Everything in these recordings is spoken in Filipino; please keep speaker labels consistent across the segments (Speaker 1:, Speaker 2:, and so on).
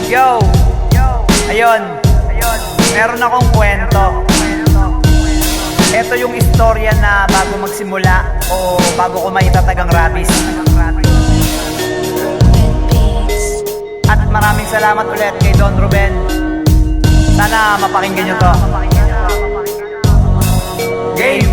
Speaker 1: Yo! Ayun, meron akong kwento. Ito yung istorya na bago magsimula o bago ko maitatag ang Rabis. At maraming salamat ulit kay Don Ruben. Sana mapakinggan nyo to. Game!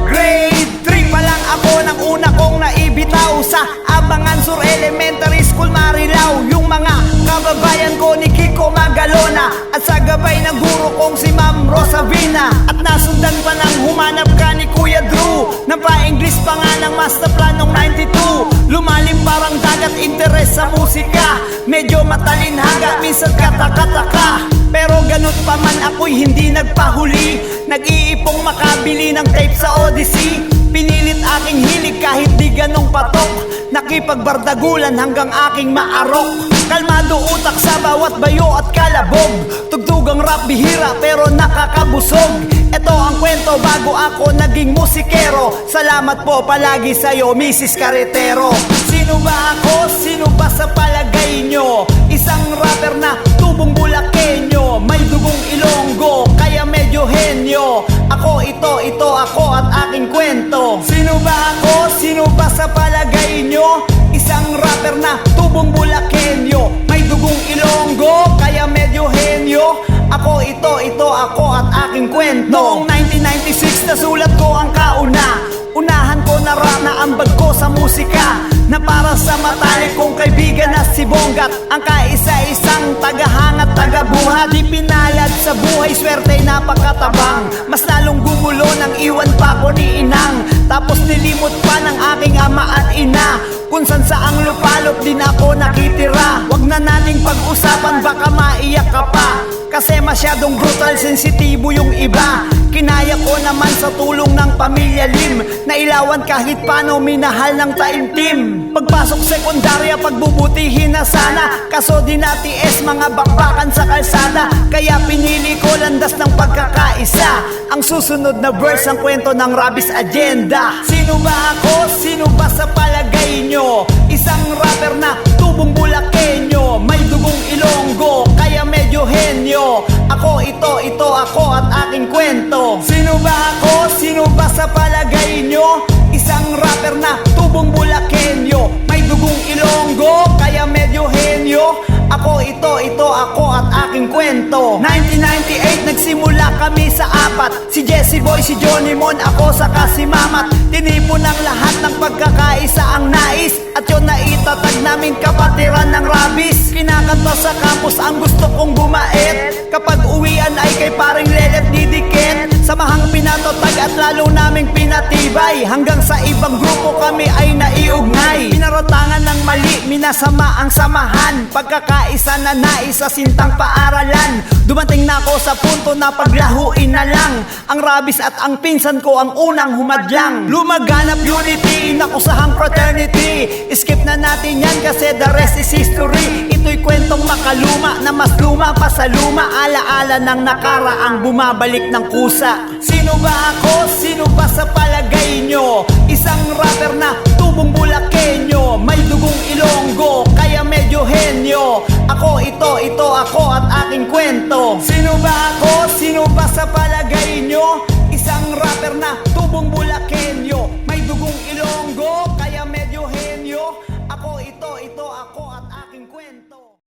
Speaker 2: Grade 3 pa lang ako nang una kong naibitaw sa Abangan Sur Elementary School, Marilao. Yung mga kababayan ko ni Kiko Magalona at sa gabay ng guro kong si Ma'am Rosavina. At nasundan pa nang humanap ka ni Kuya Drew ng pa-English pa nga ng master plan nung 92. Lumalim parang dagat, interes sa musika. Medyo matalinhaga, minsan kataka-taka. Pero ganun pa man ako'y hindi nagpahuli. Nag-iipong makabili ng tape sa Odyssey. Pinilit aking hilig kahit di ganong patok. Nakipagbardagulan hanggang aking maarok. Kalmado utak sa bawat bayo at kalabog. Tugtugang rap bihira pero nakakabusog. Ito ang kwento bago ako naging musikero. Salamat po palagi sa'yo, Mrs. Carretero. Sino ba ako? Sino ba sa palagay nyo? Isang rapper na tubong Bulakenyo. May dugong Ilonggo, kaya medyo henyo. Ako ito ako at aking kwento. Sino ba ako? Sino ba sa palagay nyo? Isang rapper na tubong Bulakenyo. May dugong Ilonggo, kaya medyo henyo. Ako ito ako at aking kwento. Noong 1996 nasulat ko ang kauna. Unahan ko na rap na ambag ko sa musika. Na para sa matalik kong kaibigan na si Bongat. Ang kaisa-isang tagahangat, tagabuhat. Di pinalad sa buhay, swerte'y napakatabang. Mas lalong gumulo nang iwan pa ko ni Inang. Tapos nilimot pa ng aking ama at ina. Kung san saang lupalop din ako nakitira. Wag na nating pag-usapan, baka maiyak ka pa. Kasi masyadong brutal, sensitibo yung iba. Kinaya ko naman sa tulong ng pamilya Lim. Nailawan kahit paano, minahal ng taimtim. Pagpasok sekundarya, pagbubutihin na sana. Kaso di natiis, mga bakbakan sa kalsada. Kaya pinili ko landas ng pagkakaisa. Ang susunod na verse, ang kwento ng Rabis Agenda. Sino ba ako? Sino ba sa palagay nyo? Isang rapper na tubong Bulakenyo. May dugong Ilonggo, kaya medyo henyo. Ako ito ako at aking kwento. Sino ba ako? Sino ba sa palagay nyo? Isang rapper na tubong Bulakenyo. May dugong Ilonggo, kaya medyo henyo. Ako ito ako at aking kwento. 1998 nagsimula kami sa apat. Si Jesse Boy, si Johnny Mon, ako saka si Mamat. Tinipon ng lahat ng pagkakaisa ang nais. At yun na itatag namin kapatiran ng Rabis. Kinakanta sa campus ang gusto kong bumait. Kapag uwian ay kay paring Lelet didikit. Samahang pinatotag at lalo naming pinatibay. Hanggang sa ibang grupo kami ay naiugnay. Pinaratangan ng mali, minasama ang samahan. Pagkakaisa na nais sa sintang paaralan. Dumating na ako sa punto na paglahuin na lang. Ang Rabis at ang pinsan ko ang unang humadlang. Lumaganap unity, nakusahang fraternity. Skip na natin yan kasi the rest is history. Ito'y kwentong makaluma na mas luma pa sa luma. Alaala ng nakaraang bumabalik ng kusa. Sino ba ako? Sino ba sa palagay nyo? Isang rapper na tubong Bulakenyo. May dugong Ilonggo, kaya medyo henyo. Ako ito ako at aking kwento. Sino ba ako? Sino ba sa palagay nyo? Isang rapper na tubong Bulakenyo. May dugong Ilonggo, kaya medyo henyo. Ako ito ako at aking kwento.